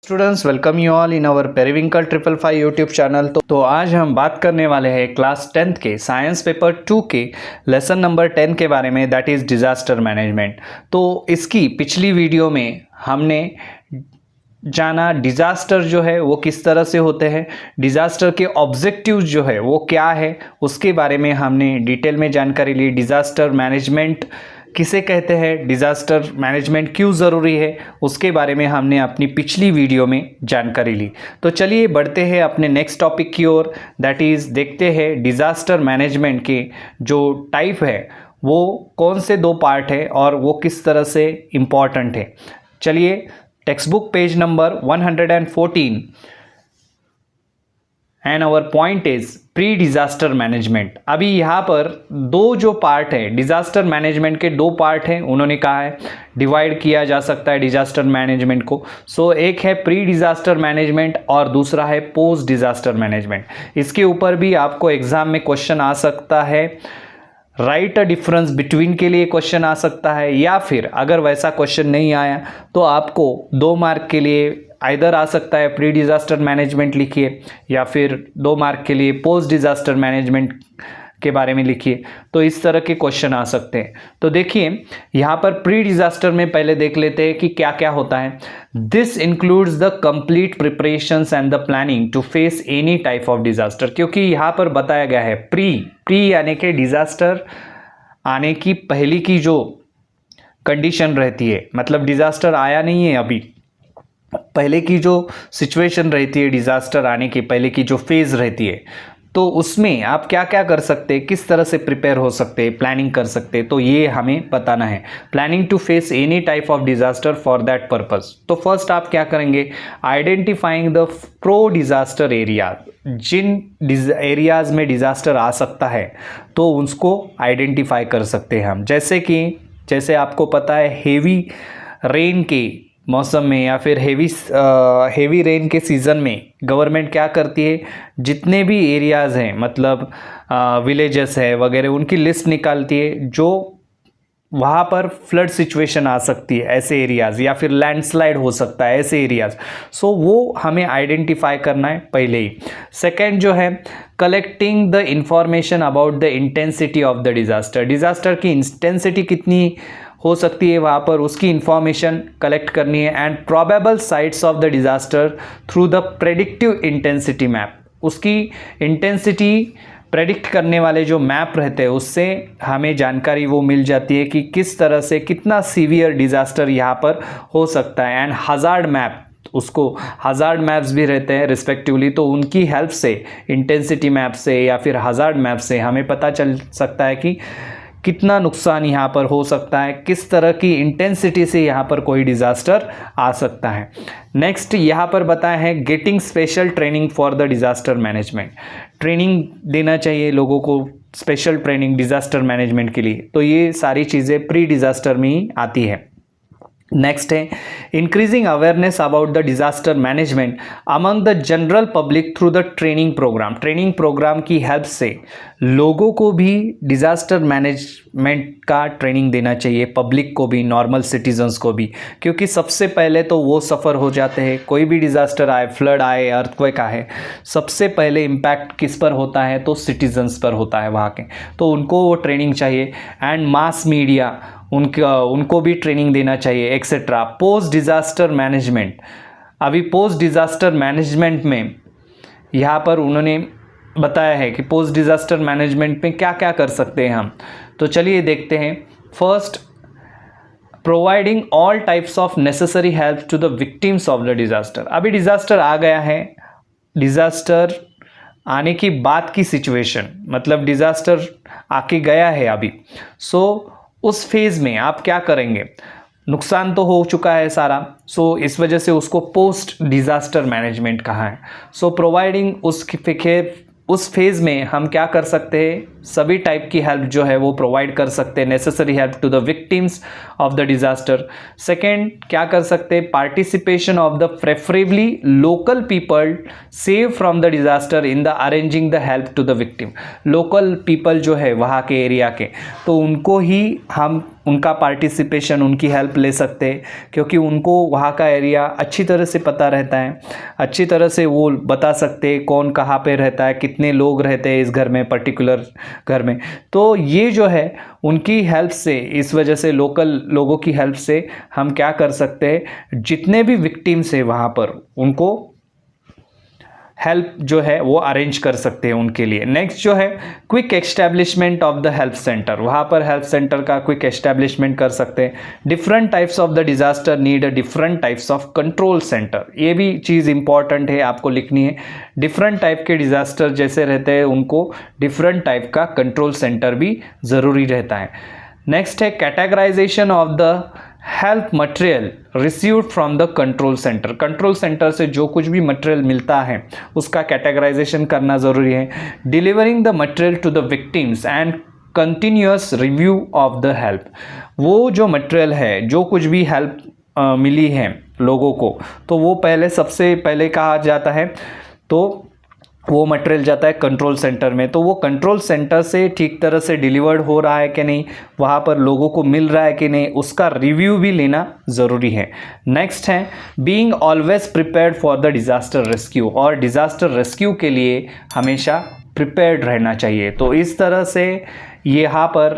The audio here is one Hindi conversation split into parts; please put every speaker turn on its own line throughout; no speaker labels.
Students, welcome you all in our periwinkle 555 YouTube channel. तो आज हम बात करने वाले हैं क्लास 10th के साइंस पेपर 2 के लेसन नंबर 10 के बारे में, दैट इज़ डिज़ास्टर मैनेजमेंट। तो इसकी पिछली वीडियो में हमने जाना डिज़ास्टर जो है वो किस तरह से होते हैं, डिज़ास्टर के ऑब्जेक्टिव्स जो है वो क्या है, उसके बारे में हमने डिटेल में जानकारी ली। डिज़ास्टर मैनेजमेंट किसे कहते हैं, डिज़ास्टर मैनेजमेंट क्यों ज़रूरी है, उसके बारे में हमने अपनी पिछली वीडियो में जानकारी ली। तो चलिए बढ़ते हैं अपने नेक्स्ट टॉपिक की ओर, दैट इज़ देखते हैं डिज़ास्टर मैनेजमेंट के जो टाइप है वो कौन से दो पार्ट है और वो किस तरह से इम्पॉर्टेंट है। चलिए text book page number 114 and our point is pre disaster management. अभी यहाँ पर दो जो पार्ट है डिज़ास्टर मैनेजमेंट के, दो पार्ट हैं, उन्होंने कहा है डिवाइड किया जा सकता है डिज़ास्टर मैनेजमेंट को। सो एक है प्री डिज़ास्टर मैनेजमेंट और दूसरा है पोस्ट डिज़ास्टर मैनेजमेंट। इसके ऊपर भी आपको एग्जाम में क्वेश्चन आ सकता है, राइट अ डिफरेंस बिटवीन के लिए क्वेश्चन आ सकता है, या फिर अगर वैसा क्वेश्चन नहीं आया तो आपको 2 मार्क के लिए आइदर आ सकता है प्री डिज़ास्टर मैनेजमेंट लिखिए या फिर 2 मार्क के लिए पोस्ट डिज़ास्टर मैनेजमेंट के बारे में लिखिए। तो इस तरह के क्वेश्चन आ सकते हैं। तो देखिए यहाँ पर प्री डिज़ास्टर में पहले देख लेते हैं कि क्या क्या होता है। This includes the complete preparations and the planning to face any type of disaster. क्योंकि यहाँ पर बताया गया है प्री यानी कि डिज़ास्टर आने की पहले की जो कंडीशन रहती है, मतलब डिज़ास्टर आया नहीं है अभी, पहले की जो सिचुएशन रहती है, डिज़ास्टर आने के पहले की जो फेज़ रहती है, तो उसमें आप क्या क्या कर सकते हैं, किस तरह से प्रिपेयर हो सकते हैं, प्लानिंग कर सकते हैं, तो ये हमें बताना है। Planning to face any type of disaster for that purpose. तो फर्स्ट आप क्या करेंगे, identifying the pro disaster area. जिन एरियाज़ में डिज़ास्टर आ सकता है तो उसको आइडेंटिफाई कर सकते हैं हम। जैसे आपको पता है हेवी रेन के मौसम में या फिर हेवी रेन के सीज़न में गवर्नमेंट क्या करती है, जितने भी एरियाज़ हैं, मतलब विलेजेस है वगैरह, उनकी लिस्ट निकालती है जो वहाँ पर फ्लड सिचुएशन आ सकती है, ऐसे एरियाज़, या फिर लैंडस्लाइड हो सकता है ऐसे एरियाज़। सो वो हमें आइडेंटिफाई करना है पहले ही। सेकेंड जो है collecting the information about the intensity of the disaster. Disaster की इंटेंसिटी कितनी हो सकती है वहाँ पर, उसकी इंफॉर्मेशन कलेक्ट करनी है। And probable sites of the disaster through the predictive intensity map. उसकी इंटेंसिटी प्रेडिक्ट करने वाले जो मैप रहते हैं उससे हमें जानकारी वो मिल जाती है कि किस तरह से कितना सीवियर डिज़ास्टर यहाँ पर हो सकता है। एंड हज़ार्ड मैप, उसको हज़ार्ड मैप्स भी रहते हैं रिस्पेक्टिवली, तो उनकी हेल्प से, इंटेंसिटी मैप से या फिर हज़ार्ड मैप से हमें पता चल सकता है कि कितना नुकसान यहाँ पर हो सकता है, किस तरह की इंटेंसिटी से यहाँ पर कोई डिज़ास्टर आ सकता है। नेक्स्ट यहाँ पर बताया है getting special training for the disaster management. Training देना चाहिए लोगों को, स्पेशल ट्रेनिंग डिज़ास्टर मैनेजमेंट के लिए। तो ये सारी चीज़ें प्री डिज़ास्टर में ही आती है। नेक्स्ट है increasing awareness about the disaster management among the general public through the training program. Training program की हेल्प से लोगों को भी डिज़ास्टर मैनेजमेंट का ट्रेनिंग देना चाहिए, पब्लिक को भी, नॉर्मल सिटीजन्स को भी, क्योंकि सबसे पहले तो वो सफ़र हो जाते हैं। कोई भी डिज़ास्टर आए, फ्लड आए, अर्थक्वेक आए, सबसे पहले इम्पैक्ट किस पर होता है, तो सिटीजन्स पर होता है वहाँ के, तो उनको वो ट्रेनिंग चाहिए। एंड मास मीडिया, उनको भी ट्रेनिंग देना चाहिए, एक्सेट्रा। पोस्ट डिज़ास्टर मैनेजमेंट, अभी पोस्ट डिज़ास्टर मैनेजमेंट में यहाँ पर उन्होंने बताया है कि पोस्ट डिज़ास्टर मैनेजमेंट में क्या क्या कर सकते हैं हम। तो चलिए देखते हैं। First, providing all types of necessary help to the victims of the disaster. अभी डिज़ास्टर आ गया है, डिज़ास्टर आने की बाद की सिचुएशन, मतलब डिज़ास्टर आके गया है अभी, सो उस फेज़ में आप क्या करेंगे, नुकसान तो हो चुका है सारा, सो इस वजह से उसको पोस्ट डिज़ास्टर मैनेजमेंट कहा है। सो प्रोवाइडिंग उसके उस फेज़ में हम क्या कर सकते हैं, सभी टाइप की हेल्प जो है वो प्रोवाइड कर सकते हैं, necessary help to the victims of the disaster. Second क्या कर सकते हैं, participation of the preferably local people save from the disaster in the arranging the help to the victim. Local people जो है वहाँ के एरिया के, तो उनको ही हम उनका पार्टिसिपेशन, उनकी हेल्प ले सकते हैं, क्योंकि उनको वहाँ का एरिया अच्छी तरह से पता रहता है, अच्छी तरह से वो बता सकते हैं कौन कहाँ पे रहता है, कितने लोग रहते हैं इस घर में, पर्टिकुलर घर में। तो ये जो है उनकी हेल्प से, इस वजह से लोकल लोगों की हेल्प से हम क्या कर सकते हैं, जितने भी विक्टिम्स है वहाँ पर उनको हेल्प जो है वो अरेंज कर सकते हैं उनके लिए। नेक्स्ट जो है quick establishment of the help centre, वहाँ पर हेल्प सेंटर का क्विक एस्टैब्लिशमेंट कर सकते हैं। Different types of the disaster need a different types of control centre, ये भी चीज़ इंपॉर्टेंट है, आपको लिखनी है। डिफरेंट टाइप के डिज़ास्टर जैसे रहते हैं उनको डिफरेंट टाइप का कंट्रोल सेंटर भी ज़रूरी रहता है। नेक्स्ट है categorisation of the help material received from the control centre, control centre से जो कुछ भी मटेरियल मिलता है उसका कैटेगराइजेशन करना ज़रूरी है। Delivering the material to the victims and continuous review of the help, वो जो मटेरियल है, जो कुछ भी हेल्प मिली है लोगों को, तो वो पहले सबसे पहले कहा जाता है, तो वो मटेरियल जाता है कंट्रोल सेंटर में, तो वो कंट्रोल सेंटर से ठीक तरह से डिलीवर्ड हो रहा है कि नहीं, वहाँ पर लोगों को मिल रहा है कि नहीं, उसका रिव्यू भी लेना ज़रूरी है। नेक्स्ट है being always prepared for the disaster rescue, और डिज़ास्टर रेस्क्यू के लिए हमेशा प्रिपेयर्ड रहना चाहिए। तो इस तरह से यहाँ पर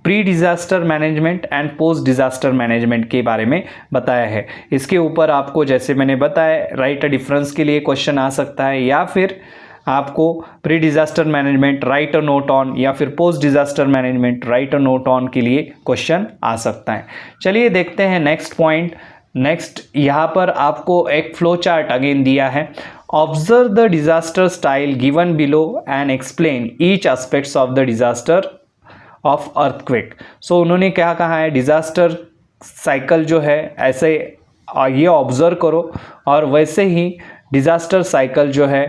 pre disaster management and post disaster management के बारे में बताया है। इसके ऊपर आपको जैसे मैंने बताया राइट अ डिफरेंस के लिए क्वेश्चन आ सकता है, या फिर आपको pre disaster management right a note on, या फिर post disaster management right a note on के लिए क्वेश्चन आ सकता है। चलिए देखते हैं नेक्स्ट पॉइंट। नेक्स्ट यहाँ पर आपको एक फ्लो चार्ट अगेन दिया है। Observe the disaster style given below and explain each aspects of the disaster of earthquake. So उन्होंने क्या कहा है, डिज़ास्टर साइकिल जो है ऐसे ये ऑब्जर्व करो, और वैसे ही डिज़ास्टर साइकिल जो है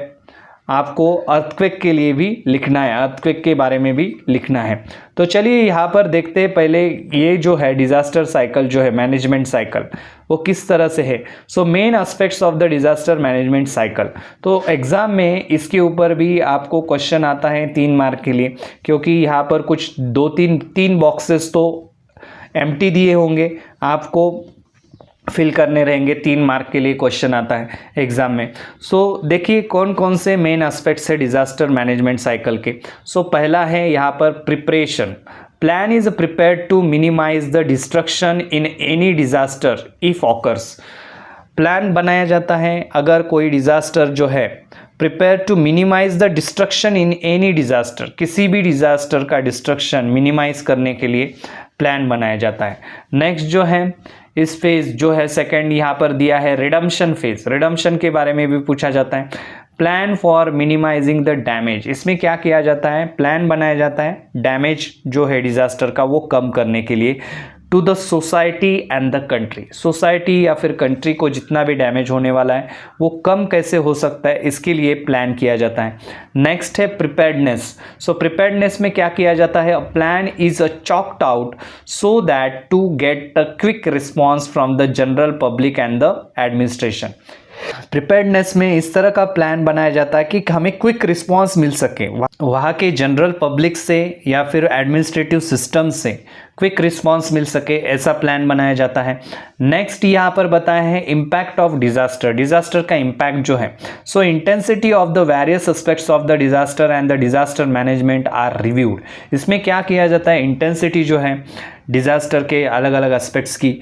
आपको अर्थक्वेक के लिए भी लिखना है, अर्थक्वेक के बारे में भी लिखना है। तो चलिए यहाँ पर देखते हैं पहले ये जो है डिज़ास्टर साइकिल जो है, मैनेजमेंट साइकिल, वो किस तरह से है। So main aspects of the disaster management cycle, तो एग्ज़ाम में इसके ऊपर भी आपको क्वेश्चन आता है 3 मार्क के लिए, क्योंकि यहाँ पर कुछ 2-3 बॉक्सेस तो एम्प्टी दिए होंगे, आपको फिल करने रहेंगे। 3 मार्क के लिए क्वेश्चन आता है एग्जाम में। सो देखिए कौन कौन से मेन एस्पेक्ट्स है डिज़ास्टर मैनेजमेंट साइकिल के। सो पहला है यहाँ पर preparation. Plan is prepared to minimise the destruction in any disaster if occurs. Plan बनाया जाता है अगर कोई डिज़ास्टर जो है, prepare to minimise the destruction in any disaster, किसी भी डिज़ास्टर का डिस्ट्रक्शन मिनिमाइज करने के लिए प्लान बनाया जाता है। नेक्स्ट जो है इस फेज जो है सेकंड यहाँ पर दिया है रिडम्पशन फेज, रिडम्पशन के बारे में भी पूछा जाता है। Plan for minimising the damage, इसमें क्या किया जाता है, प्लान बनाया जाता है डैमेज जो है डिज़ास्टर का वो कम करने के लिए to the society and the country, society या फिर कंट्री को जितना भी डैमेज होने वाला है वो कम कैसे हो सकता है, इसके लिए प्लान किया जाता है। नेक्स्ट है प्रिपेयर्डनेस। सो प्रिपेयर्डनेस में क्या किया जाता है, plan is a chalked out so that to get a quick response from the general public and the administration. Preparedness में इस तरह का प्लान बनाया जाता है कि हमें क्विक रिस्पॉन्स मिल सके, वहाँ के जनरल पब्लिक से या फिर एडमिनिस्ट्रेटिव सिस्टम से क्विक रिस्पॉन्स मिल सके, ऐसा प्लान बनाया जाता है। नेक्स्ट यहाँ पर बताया है इम्पैक्ट ऑफ डिज़ास्टर, डिज़ास्टर का इम्पैक्ट जो है। So intensity of the various aspects of the disaster and the disaster management are reviewed. इसमें क्या किया जाता है, इंटेंसिटी जो है डिज़ास्टर के अलग अलग एस्पेक्ट्स की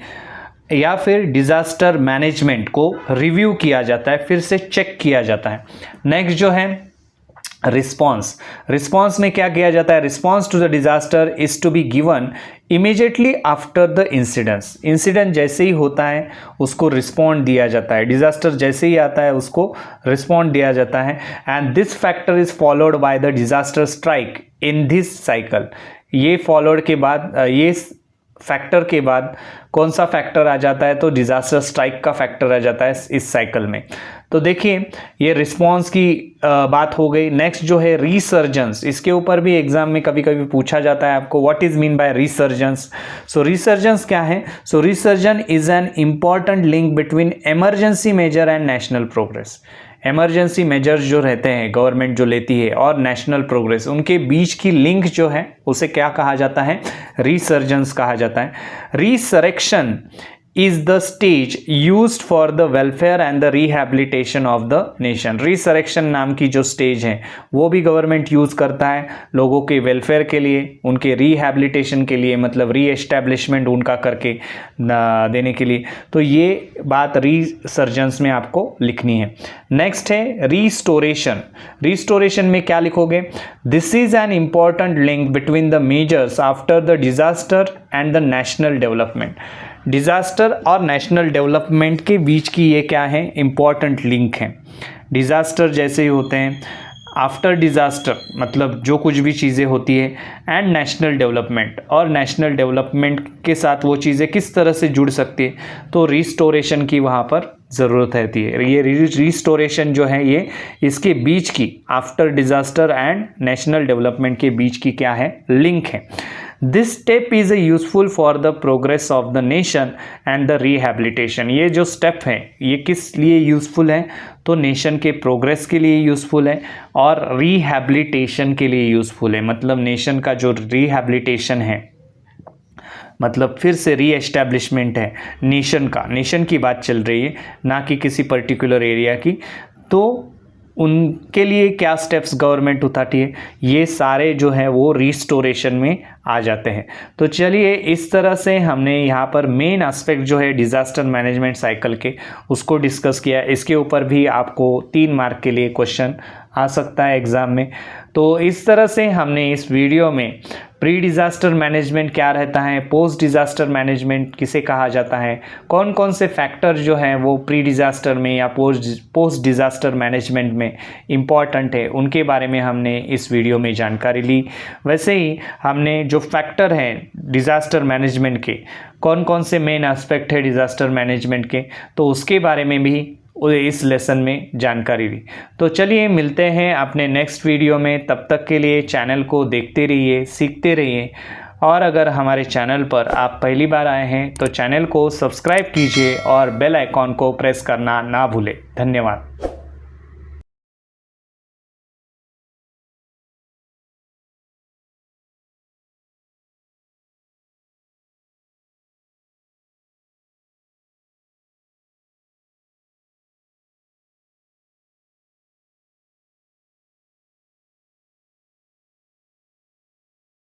या फिर डिज़ास्टर मैनेजमेंट को रिव्यू किया जाता है, फिर से चेक किया जाता है। नेक्स्ट जो है रिस्पॉन्स, रिस्पॉन्स में क्या किया जाता है, response to the disaster is to be given immediately after the incidents. Incident जैसे ही होता है उसको रिस्पॉन्ड दिया जाता है, डिज़ास्टर जैसे ही आता है उसको रिस्पॉन्ड दिया जाता है। And this factor is followed by the disaster strike in this cycle. ये फॉलोड के बाद, ये फैक्टर के बाद कौन सा फैक्टर आ जाता है, तो डिज़ास्टर स्ट्राइक का फैक्टर आ जाता है इस साइकिल में। तो देखिए ये रिस्पॉन्स की बात हो गई। नेक्स्ट जो है रिसर्जेंस, इसके ऊपर भी एग्जाम में कभी कभी पूछा जाता है आपको, what is mean by resurgence. So resurgence क्या है? So resurgence is an important link between emergency measure and national progress. Emergency measures जो रहते हैं गवर्नमेंट जो लेती है और नेशनल प्रोग्रेस, उनके बीच की लिंक जो है उसे क्या कहा जाता है? रिसर्जेंस कहा जाता है। Resurrection is the stage used for the welfare and the rehabilitation of the nation। Resurrection नाम की जो स्टेज है वो भी गवर्नमेंट यूज़ करता है लोगों के वेलफेयर के लिए, उनके रिहैबिलिटेशन के लिए, मतलब री एस्टैब्लिशमेंट उनका करके देने के लिए। तो ये बात रिसर्जेंस में आपको लिखनी है। नेक्स्ट है रिस्टोरेशन। रिस्टोरेशन में क्या लिखोगे? This is an important link between the measures after the disaster and the national development. Disaster और नेशनल डेवलपमेंट के बीच की ये क्या है? इम्पॉर्टेंट लिंक है। डिज़ास्टर जैसे ही होते हैं, आफ्टर डिज़ास्टर मतलब जो कुछ भी चीज़ें होती है, एंड नेशनल डेवलपमेंट, और नेशनल डेवलपमेंट के साथ वो चीज़ें किस तरह से जुड़ सकती है, तो रिस्टोरेशन की वहाँ पर ज़रूरत रहती है। ये रिस्टोरेशन जो है ये इसके बीच की, after disaster and national development के बीच की क्या है? लिंक है। This step is useful for the progress of the nation and the rehabilitation. ये जो स्टेप है ये किस लिए यूज़फुल है? तो नेशन के प्रोग्रेस के लिए यूज़फुल है और रिहैबिलिटेशन के लिए यूज़फुल है। मतलब नेशन का जो रिहैबिलिटेशन है, मतलब फिर से री एस्टैब्लिशमेंट है नेशन का, नेशन की बात चल रही है ना कि किसी पर्टिकुलर एरिया की। तो उनके लिए क्या स्टेप्स गवर्नमेंट उठाती है, ये सारे जो है वो रिस्टोरेशन में आ जाते हैं। तो चलिए इस तरह से हमने यहाँ पर मेन एस्पेक्ट जो है डिज़ास्टर मैनेजमेंट साइकिल के उसको डिस्कस किया। इसके ऊपर भी आपको 3 मार्क के लिए क्वेश्चन आ सकता है एग्ज़ाम में। तो इस तरह से हमने इस वीडियो में प्री डिज़ास्टर मैनेजमेंट क्या रहता है, पोस्ट डिज़ास्टर मैनेजमेंट किसे कहा जाता है, कौन कौन से फैक्टर जो हैं वो प्री डिज़ास्टर में या पोस्ट डिज़ास्टर मैनेजमेंट में इम्पॉर्टेंट है, उनके बारे में हमने इस वीडियो में जानकारी ली। वैसे ही हमने जो फैक्टर हैं डिज़ास्टर मैनेजमेंट के, कौन कौन से मेन एस्पेक्ट है डिज़ास्टर मैनेजमेंट के, तो उसके बारे में भी इस लेसन में जानकारी दी। तो चलिए मिलते हैं अपने नेक्स्ट वीडियो में। तब तक के लिए चैनल को देखते रहिए, सीखते रहिए, और अगर हमारे चैनल पर आप पहली बार आए हैं तो चैनल को सब्सक्राइब कीजिए और बेल आइकॉन को प्रेस करना ना भूलें। धन्यवाद।